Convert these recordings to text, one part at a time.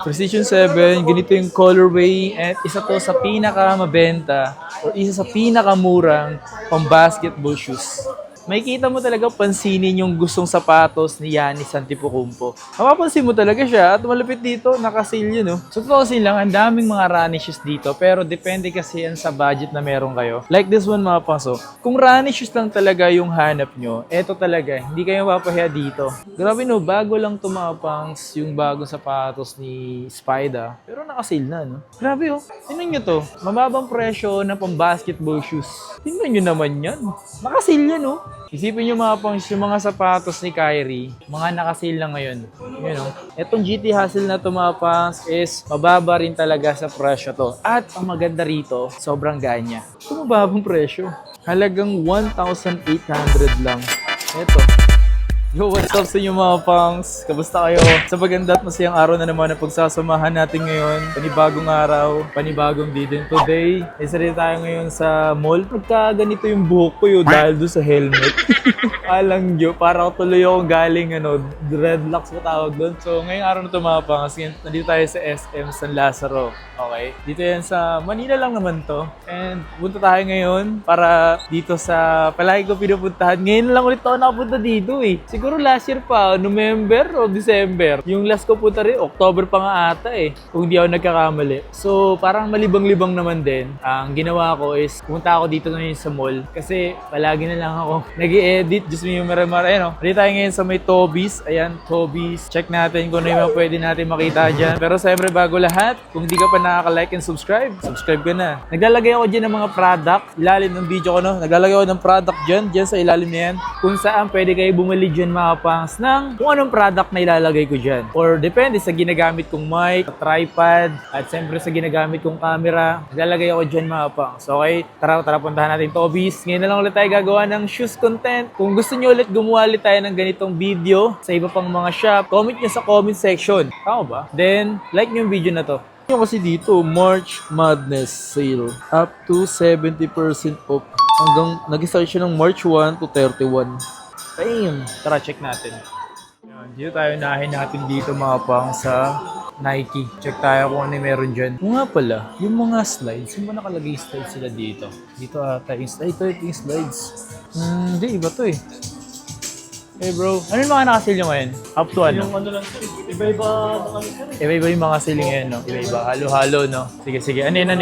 Precision 7, ganito yung colorway at isa to sa pinakamabenta o isa sa pinakamurang pang basketball shoes. Makikita mo talaga pansinin yung gustong sapatos ni Giannis Antetokounmpo. Mapapansin mo talaga siya at malapit dito, naka-sale yun, no? So, totoo lang, ang daming mga running shoes dito pero depende kasi yan sa budget na meron kayo. Like this one, mga paso. Kung running shoes lang talaga yung hanap nyo, eto talaga, hindi kayo mapapahiya dito. Grabe no, bago lang tumapangs yung bagong sapatos ni Spida. Pero naka-sale na, no? Grabe oh, tingnan nyo to. Mababang presyo na pang basketball shoes. Tingnan nyo naman yan. Naka-sale yan, no? Isipin nyo mga pangs, yung mga sapatos ni Kyrie, mga naka-sale lang ngayon. You know, etong GT Hustle na to mga pangs is mababa rin talaga sa presyo to. At ang maganda rito, sobrang ganya. Ito mababang presyo. Halagang 1,800 lang. Eto. Yo, what's up sa inyo mga pangs? Kamusta kayo? Sa maganda at masayang araw na naman na pagsasamahan natin ngayon. Panibagong araw, panibagong video. Today, isa rin tayo ngayon sa mall. Nagkaganito yung buhok ko yun dahil doon sa helmet. Alang nyo, para ako tuloy akong galing dreadlocks ba tawag doon. So, ngayong araw na ito mga pangs, nandito tayo sa SM San Lazaro. Okay? Dito yan sa Manila lang naman to. And punta tayo ngayon para dito sa palagi ko pinupuntahan. Ngayon lang ulit ako nakapunta dito eh. Siguro last year pa, November o December. Yung last ko punta rin, October pa nga ata eh. Kung di ako nagkakamali. So parang malibang-libang naman din. Ang ginawa ko is pumunta ako dito ngayon sa mall. Kasi palagi na lang ako nag-i-edit. Just me yung mara-mara. Ayan o. Dito tayo ngayon sa may Tobies. Ayan, Tobies. Check natin kung ano yung pwede natin makita dyan. Pero siyempre bago lahat, kung di ka pa nakaka-like and subscribe ka na. Naglalagay ako dyan ng mga product. Ilalim ng video ko, no? Naglalagay ako ng product dyan sa ilalim na yan. Kung saan pwede kayo bumili dyan mga pangs ng kung anong product na ilalagay ko dyan. Or depende sa ginagamit kong mic, tripod, at siyempre sa ginagamit kong camera. Naglalagay ako dyan mga pangs. Okay? Tara puntahan natin Tobies. Ngayon na lang ulit tayo gagawa ng shoes content. Kung gusto nyo ulit gumawa ulit tayo ng ganitong video sa iba pang mga shop, comment nyo sa comment section. Tama ba? Then, like nyo yung video na to. Yung kasi dito, March Madness Sale. Up to 70% off. Hanggang nag-start siya ng March 1 to 31. Damn! Tara, check natin. Yan, dito tayo nahin natin dito mga pang sa Nike. Check tayo kung ano yung meron dyan. Nga pala, yung mga slides, yung ba nakalagay slides sila dito? Dito ata yung slides. Ito yung slides. Hindi, iba to eh. Hey bro, ano yung mga nakasale nyo ngayon? Up to ano? Yung ano lang sir, iba-iba ng ano sir. Iba-iba yung mga sale ngayon, no? Iba-iba, halo-halo, no? Sige. Ano yan?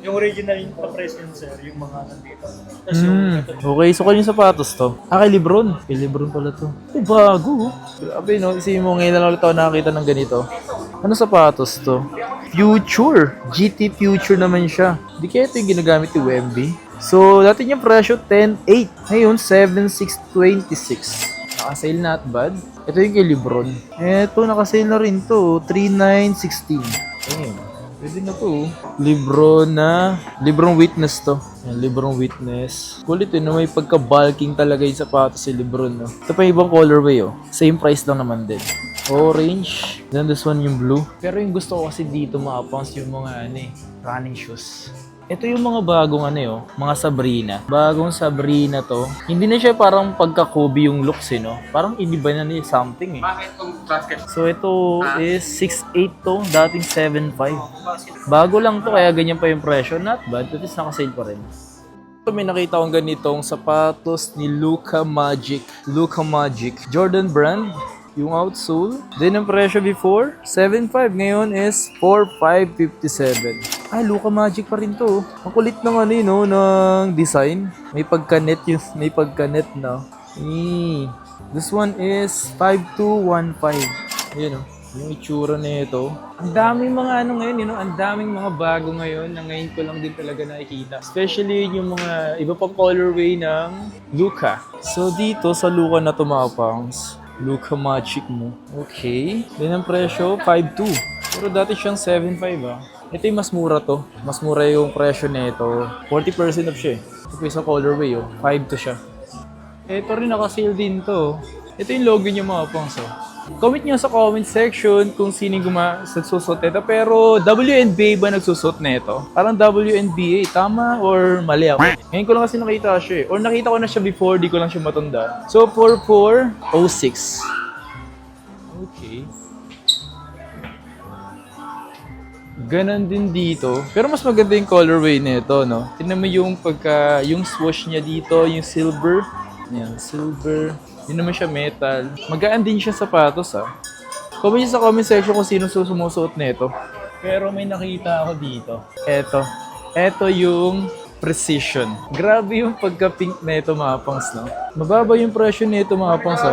Yung original yung pa-price yun sir, yung mga nandito. Tapos yung Okay, so kanya yung sapatos to? Kay Lebron. Kay Lebron pala to. Bago. Grabe, no? Isipin mo, ngayon lang ulit ako nakakita ng ganito. Ano sapatos to? Future. GT Future naman siya. Di kaya ito yung ginagamit ni Wemby. So, dati yung presyo 10,800. Ngayon, 7,626. Naka-sale not bad. Ito yung kay Lebron. Eto, naka-sale na rin to. 3,916. Ayun. Pwede na to. Lebron Witness to. Yan, Lebron Witness. Kulit yun, may pagka-bulking talaga yung sapatos si Lebron. No? Ito pa yung ibang colorway. Oh. Same price lang naman din. Orange. Then this one yung blue. Pero yung gusto ko kasi dito mga pangs yung mga running shoes. Ito yung mga bagong mga Sabrina. Bagong Sabrina to. Hindi na siya parang pagka-Kobe yung looks no? Parang iniba na niya something eh. Bakit itong basket? So ito is 6'8 to, dating 7'5. Bago lang to kaya ganyan pa yung presyo. Not bad, at least naka-sale pa rin. So, may nakita akong ganitong sapatos ni Luka Magic. Jordan brand. Yung outsole. Then, ang presyo before, 7,500. Ngayon is 4,557. Luka Magic pa rin to. Ang kulit ng ng design. May pagka-net na. This one is 5,215. Ayan yung itsura na ito. Ang daming mga ngayon, ang daming mga bago ngayon na ngayon ko lang din talaga nakikita. Especially yung mga iba pang colorway ng Luka. So, dito sa Luka na to mga pangs. Luka Magic mo. Okay. Then ang presyo, 5,200. Pero dati siyang 7,500 Ito yung mas mura to. Mas mura yung presyo nito. 40% off siya eh. Ito yung sa colorway 5,200 siya. Ito rin naka-sale din to. Ito yung logo niya mga pangs Comment nyo sa comment section kung sino nagsusot nito. Pero WNBA ba nagsusot nito? Parang WNBA, tama or mali ako? Ngayon ko lang kasi nakita siya Or nakita ko na siya before, di ko lang siya matanda. So, 4406. Okay. Ganon din dito. Pero mas maganda yung colorway nito, no? Tingnan mo yung yung swoosh niya dito, yung silver. Yan, silver. Hindi naman siya metal. Magaan din siya sapatos, ah. Comment nyo sa comment section kung sino sumusuot nito. Pero may nakita ako dito. Eto yung Precision. Grabe yung pagka-pink na ito, mga pangs, no? Mababa yung presyo nito, mga pangs, oh.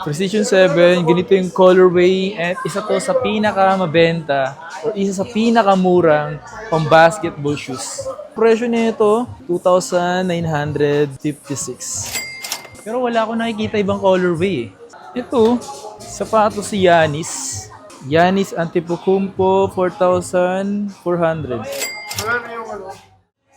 Precision 7, ganito yung colorway, at isa to sa pinakamabenta o isa sa pinakamurang pang-basketball shoes. Presyo nito, 2,956. Pero wala akong nakikita ibang colorway, eh. Ito, sapatos si Giannis. Giannis Antetokounmpo, 4,400.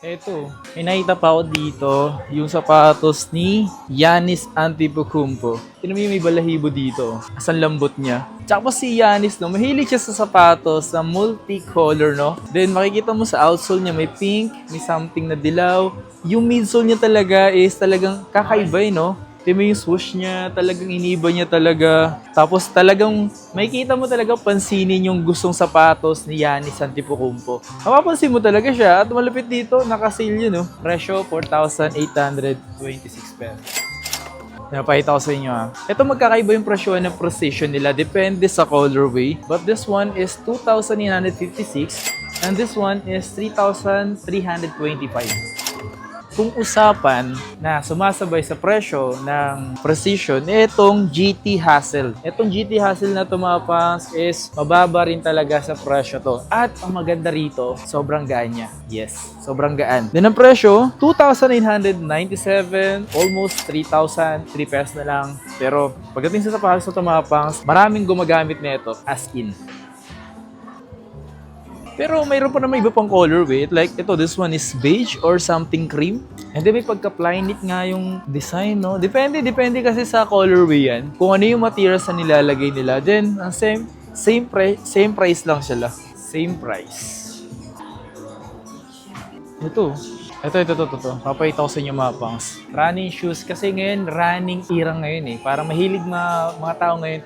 Eto, may nakita pa ako dito, yung sapatos ni Giannis Antetokounmpo. Tignan mo yung may balahibo dito. Asan lambot niya. Tsaka si Giannis, no, mahilig siya sa sapatos na multicolor, no? Then makikita mo sa outsole niya, may pink, may something na dilaw. Yung midsole niya talaga is talagang kakaiba, no? Tignan mo yung swoosh niya, talagang iniba niya talaga. Tapos talagang makikita mo talaga pansinin yung gustong sapatos ni Giannis Antetokounmpo. Mapapansin mo talaga siya at malapit dito, naka-sale yun, no? Presyo, 4,826 pesos. Napakita ko sa inyo, ha. Ito magkakaiba yung presyo ng Precision nila. Depende sa colorway. But this one is 2,956 and this one is 3,325. Kung usapan na sumasabay sa presyo ng Precision, itong GT Hassel. Itong GT Hassel na to, mga pangs, is mababa rin talaga sa presyo to. At ang maganda rito, sobrang gaan niya. Yes, sobrang gaan. Then ang presyo, 2,997, almost 3,000, 3 pesos na lang. Pero pagdating sa sapatos na to, mga pangs, maraming gumagamit nito as in. Pero mayroon pa naman iba pang colorway. Like ito, this one is beige or something cream. And then may pagka-ply knit nga yung design, no? Depende kasi sa colorway yan. Kung ano yung materials na nilalagay nila. Then, ang same price lang sila. Same price. Ito. Papakita ko sa inyo, mga pangs. Running shoes. Kasi ngayon, running era ngayon, eh. Parang mahilig mga tao ngayon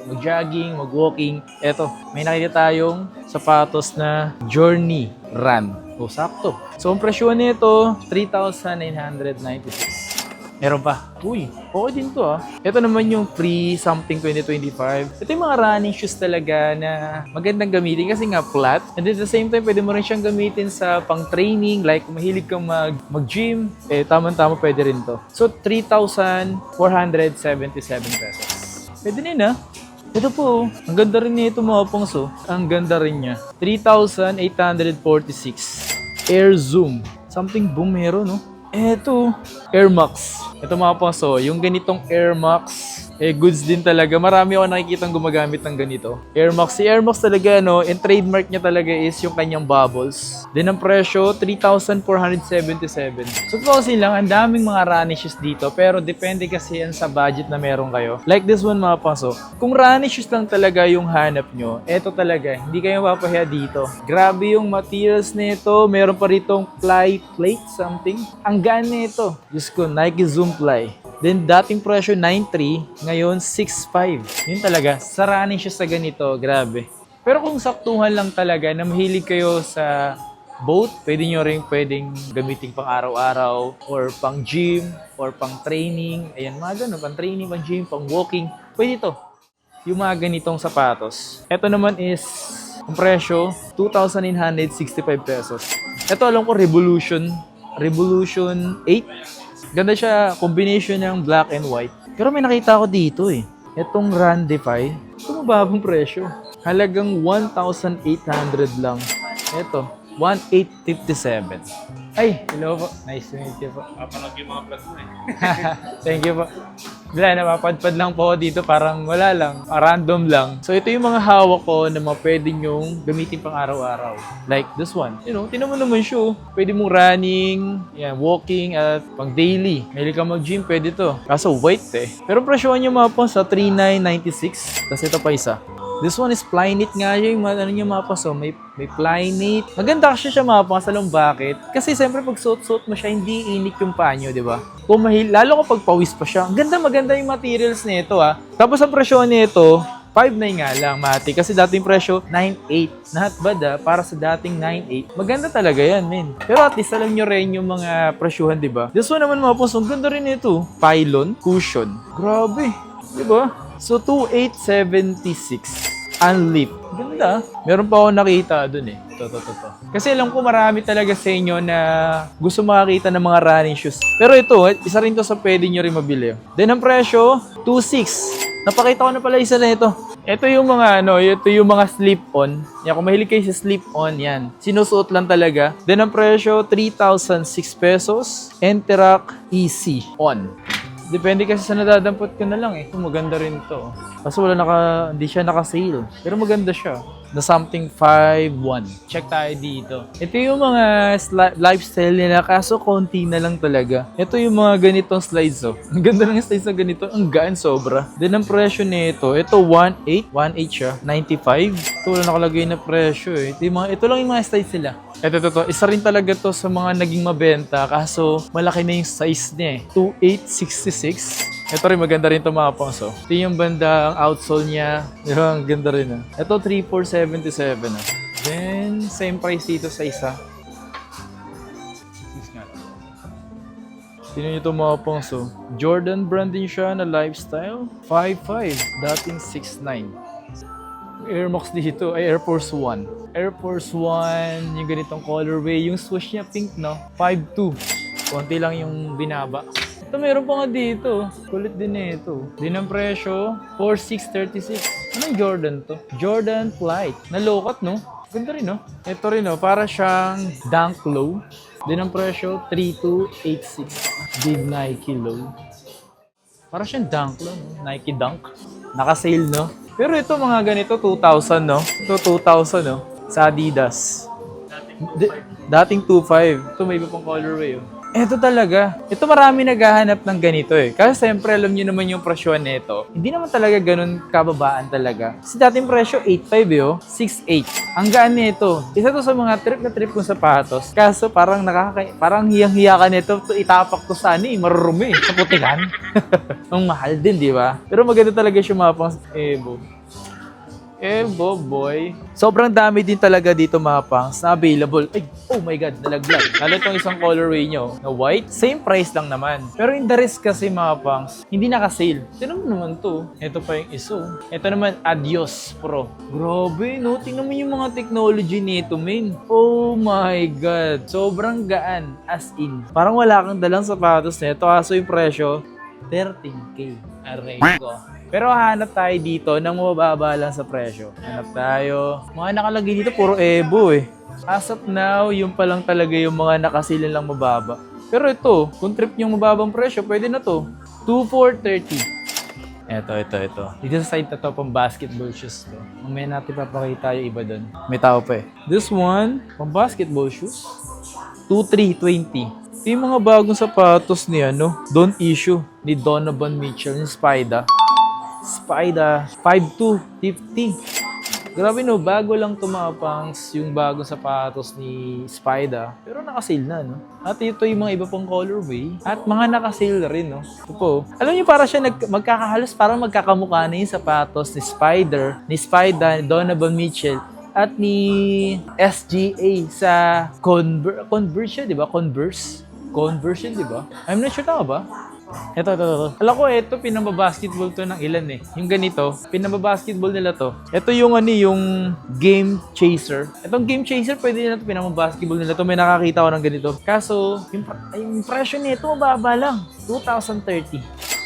mag-jogging, mag-walking. Ito, may nakita tayong sapatos na Journey Run. O, sakto. So, ang presyo nito, 3,996. Meron pa. Uy, okay din to, ah. Ito naman yung Free Something 2025. Ito yung mga running shoes talaga na magandang gamitin kasi nga flat. And at the same time, pwede mo rin siyang gamitin sa pang-training. Like, kung mahilig kang mag-gym, tama-tama pwede rin to. So, 3,477 pesos. Pwede din, ah. Ito po, ang ganda rin nito, mga pangso. Ang ganda rin niya. 3,846. Air Zoom. Something boom meron, no? Eto, Air Max. Ito, mga pangso, yung ganitong Air Max, goods din talaga. Marami ako nakikitang gumagamit ng ganito. Air Max. Si Air Max talaga, no, and trademark niya talaga is yung kanyang bubbles. Then ang presyo, 3,477. So, kasi lang, ang daming mga running shoes dito. Pero depende kasi yan sa budget na meron kayo. Like this one, mga paso. Kung running shoes lang talaga yung hanap nyo, eto talaga, hindi kayo mapapahiya dito. Grabe yung materials nito. Meron pa ritong fly plate something. Ang gaan nito. Diyos ko, Nike Zoom Fly. Then, dating presyo 9,300, ngayon 6,500. Yun talaga, sa running shoes sa ganito, grabe. Pero kung saktuhan lang talaga na mahilig kayo sa boat, pwedeng gamitin pang araw-araw, or pang gym, or pang training. Ayan, mga ganun, pang training, pang gym, pang walking. Pwede to. Yung mga ganitong sapatos. Ito naman is, ang presyo, 2,965 pesos. Ito, alam ko, Revolution 8. Ganda siya, combination ng black and white. Pero may nakita ako dito, eh. Itong Randify, ito mababang presyo. Halagang 1,800 lang. Ito, 1,857. Ay, hello po. Nice to meet you po. Papalag yung mga vlog mo, eh. Thank you po. Wala, napapadpad lang po ako dito. Parang wala lang. Random lang. So, ito yung mga hawak ko na mga pwede nyong gamitin pang araw-araw. Like this one. You know, tinan mo naman siya. Pwede mong running, yan, walking, at pang daily. Mahilig ka mag-gym, pwede to. Kaso white, eh. Pero presyohan nyo mga po sa 3,996. Tapos ito pa isa. This one is fly knit nga yung ano niya, mga paso. May fly knit. Maganda kasi siya, mga pangas. Alam bakit? Kasi siyempre pag suot-suot mo siya, hindi init yung panyo, di ba? Lalo kapag pawis pa siya. Maganda yung materials nito, ha. Tapos ang presyo nito, 5.9 nga lang, Mati. Kasi dating presyo, 9.8. Not bad para sa dating 9.8. Maganda talaga yan, men. Pero at least alam nyo rin yung mga presyuhan, di ba? This one naman mga boss, ang ganda rin ito. Pylon, cushion. Grabe. Di ba? So, 2.876. Unlit. Ganda. Meron pa ako nakita dun eh. To. Kasi alam ko marami talaga sa inyo na gusto makakita ng mga running shoes. Pero ito, isa rin to sa pwede nyo rin mabili. Then ang presyo, 2.6. Napakita ko na pala isa na ito. Ito yung mga ito yung mga slip-on. Yan, kung mahilig kayo sa slip-on, yan. Sinusuot lang talaga. Then ang presyo, 3,006 pesos. Interact Easy On. Depende kasi sa nadadampot ko na lang eh. Maganda rin to. Kaso hindi siya naka-sale. Pero maganda siya. Na something 5.1. Check tayo dito. Ito yung mga lifestyle nila kaso konti na lang talaga. Ito yung mga ganitong slides oh. Ang ganda ng slides na ganito. Ang gaan sobra. Then ang presyo nito, ito 1.8. 1.8 siya. 95. Ito wala nakalagay na presyo eh. Ito lang yung mga slides nila. Ito. Isa rin talaga to sa mga naging mabenta kaso malaki na yung size niya eh. 2.866. Ito rin maganda rin ito mga pangso. Ito yung bandang outsole niya. Yung ganda rin ah. Ito 3.477 ah. Then same price dito sa isa. Sino nyo ito mga pangso? Jordan brand din siya na lifestyle. 5.5. Dating 6.9. Air Max dito ay Air Force 1. Air Force 1, yung ganitong colorway. Yung swoosh niya pink, no? 5.2. Konti lang yung binaba. Ito meron pa nga dito. Kulit din ito. Din ang presyo, 4.636. Anong Jordan to? Jordan Flight. Na low-cut, no? Ganda rin, no? Ito rin, no? Para siyang Dunk Low. Din ang presyo, 3.286. Big Nike Low. Para siyang Dunk Low, no? Nike Dunk. Naka-sale, no? Pero ito mga ganito, 2,000, no? Ito 2,000, no? Sa Adidas. Dating 2.5. Ito may iba pang colorway, oh. Ito talaga. Ito marami naghahanap ng ganito eh. Kasi siyempre alam niyo naman yung presyo nito. Hindi naman talaga ganun kababaan talaga. Kasi dating presyo 8.5 eh, oh. 6.8. Ang gaan nito. Isa to sa mga trip na trip kong sapatos. Kaso parang parang hiyang-hiya ka nito. Itapak to sa marurumi. Sa putikan. Ang mahal din, di ba? Pero maganda talaga siya mga pang Evo boy. Sobrang dami din talaga dito mga pangs na available. Ay, oh my god, nalaglag. Lalo itong isang colorway nyo na white, same price lang naman. Pero in the rest kasi mga pangs, hindi naka-sale. Tignan mo naman to. Ito pa yung iso. Ito naman, Adios Pro. Grabe, no? Tingnan mo yung mga technology nito, men. Oh my god. Sobrang gaan. As in. Parang wala kang dalang sapatos nito. Kaso yung presyo, 13K. Aray ko. Pero hanap tayo dito ng mababa lang sa presyo. Hanap tayo. Mga nakalagay dito, puro Evo eh. As of now, yung pa lang talaga yung mga nakasilin lang mababa. Pero ito, kung trip yung mababang presyo, pwede na to. 2,430. Ito. Dito sa side na to, pang basketball shoes to. Mamaya natin papakita yung iba doon. May tao pa eh. This one, pang basketball shoes. 2,320. Yung mga bagong sapatos ni Don't Issue, ni Donovan Mitchell, ni Spida. 5,250. Grabe no, bago lang tumapangs yung bagong sapatos ni Spida. Pero naka-sale na, no? At ito yung mga iba pang colorway. At mga naka-sale rin, no? Ito po. Alam niyo, para siya magkakahalos, parang magkakamukha na yung sapatos ni Spida, ni Donovan Mitchell, at ni SGA sa Converse, di ba? Converse yun, di ba? I'm not sure, tama ba? Ito. Alam ko, ito, pinambabasketball to ng ilan eh. Yung ganito, pinambabasketball nila to. Ito yung yung Game Chaser. Itong Game Chaser, pwede nila ito, pinambabasketball nila to. May nakakita ko ng ganito. Kaso, yung presyo nito, mababa lang. 2,030.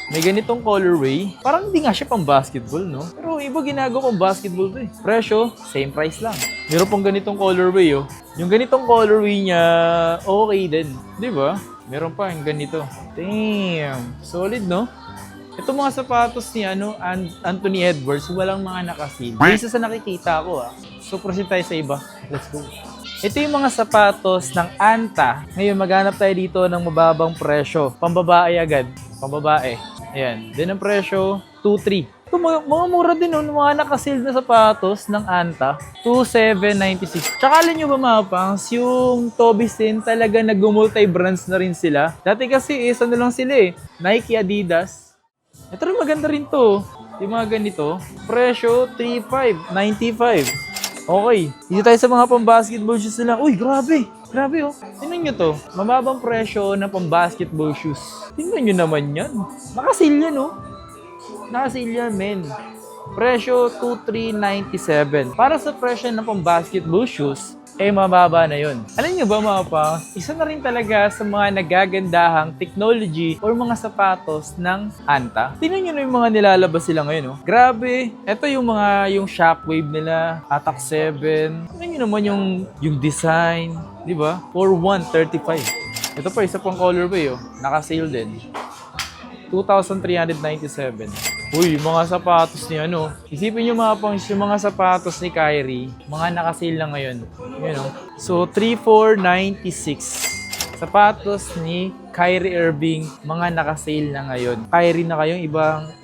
May ganitong colorway. Parang hindi nga siya pang basketball, no? Pero iba ginagawa pang basketball to eh. Presyo, same price lang. Meron pang ganitong colorway, oh. Yung ganitong colorway niya, okay din. Di ba? Meron pa yung ganito. Damn. Solid, no? Ito mga sapatos ni Anthony Edwards, walang mga nakasil. Isa sa nakikita ko, So, proceed tayo sa iba. Let's go. Ito yung mga sapatos ng Anta. Ngayon, maghanap tayo dito ng mababang presyo. Pambabae agad. Pambabae. Ayan. Din ang presyo, 2,300. Ito, mga mura din mga nakasil na sapatos ng Anta. 2,796. Tsaka alam nyo ba mga pangs, yung Tobisin talaga nag-multi-brands na rin sila. Dati kasi isa na lang sila eh. Nike, Adidas. Ito rin maganda rin to. Yung mga ganito, presyo 3.5, 95. Okay, dito tayo sa mga pang-basketball shoes nila. Uy, grabe! Grabe oh. Tingnan nyo to. Mababang presyo na pang-basketball shoes. Tingnan nyo naman yan. Nakasil yan oh. Nakasil yan, men. Presyo 2,397. Para sa presyo ng pang-basketball shoes, mababa na yun. Alam nyo ba mga pa, isa na rin talaga sa mga nagagandahang technology or mga sapatos ng Anta. Tingnan nyo na yung mga nilalabas sila ngayon. Oh. Grabe. Ito yung Shockwave nila, Attack 7. Tingnan nyo naman yung design. Diba? For 135. Ito pa, isa pang colorway. Oh. Naka-sale din. 2,397. Uy, yung mga sapatos ni ano. Isipin nyo mga pangs, yung mga sapatos ni Kyrie, mga nakasale lang ngayon. Yun, oh. So, 3,496. Sapatos ni Kyrie Irving, mga nakasale na ngayon. Kyrie na kayong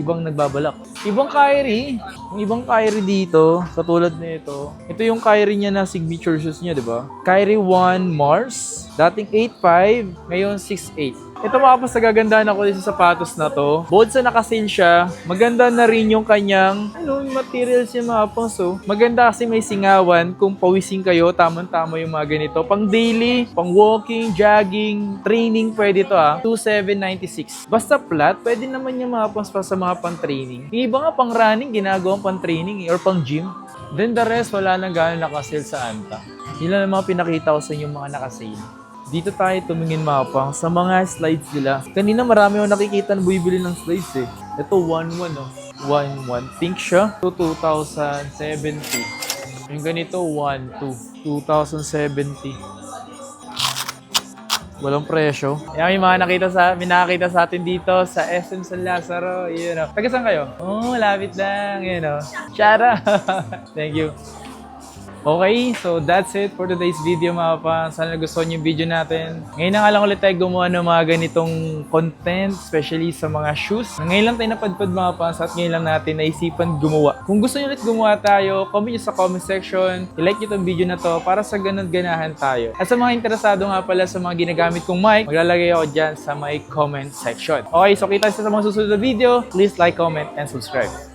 ibang nagbabalak. Ibang Kyrie. Yung ibang Kyrie dito, katulad nito. Ito yung Kyrie niya na signature shoes niya, di ba? Kyrie 1 Mars. Dating 8.5, ngayon 6.8. Ito mga pas, nagagandahan ako din sa sapatos na to. Bukod sa nakasale siya, maganda na rin yung kanyang yung materials niya mga pas. So, maganda kasi may singawan. Kung pawising kayo, tamang-tama yung mga ganito. Pang daily, pang walking, jogging, training, pwede to 2,796. Basta flat, pwede naman yung mga pas sa mga pang training. Yung iba nga pang running, ginagawang pang training or pang gym. Then the rest, wala nang gano'n nakasale sa Anta. Yun lang ang mga pinakita ko sa inyo mga nakasale. Dito tayo tumingin mga pang sa mga slides nila. Kanina marami akong nakikita na bumibili ng slides eh. Ito 1.1 oh. 1.1. Pink siya. Ito 2,070. Yung ganito 1.2. 2,070. Walang presyo. Yan yung mga nakakita sa atin dito sa SM San Lazaro. Yun oh. Taga saan kayo? Oh, lapit lang. Yun oh. Shara. Thank you. Okay, so that's it for today's video mga pa. Sana nagustuhan yung video natin. Ngayon na nga lang ulit tayo gumawa ng mga ganitong content, especially sa mga shoes. Ngayon lang tayo napadpad mga pa, at ngayon lang natin naisipan gumawa. Kung gusto nyo ulit gumawa tayo, comment nyo sa comment section. I-like nyo itong video na to para sa ganun ganahan tayo. At sa mga interesado nga pala sa mga ginagamit kong mic, maglalagay ako dyan sa my comment section. Okay, so kita sa mga susunod na video. Please like, comment, and subscribe.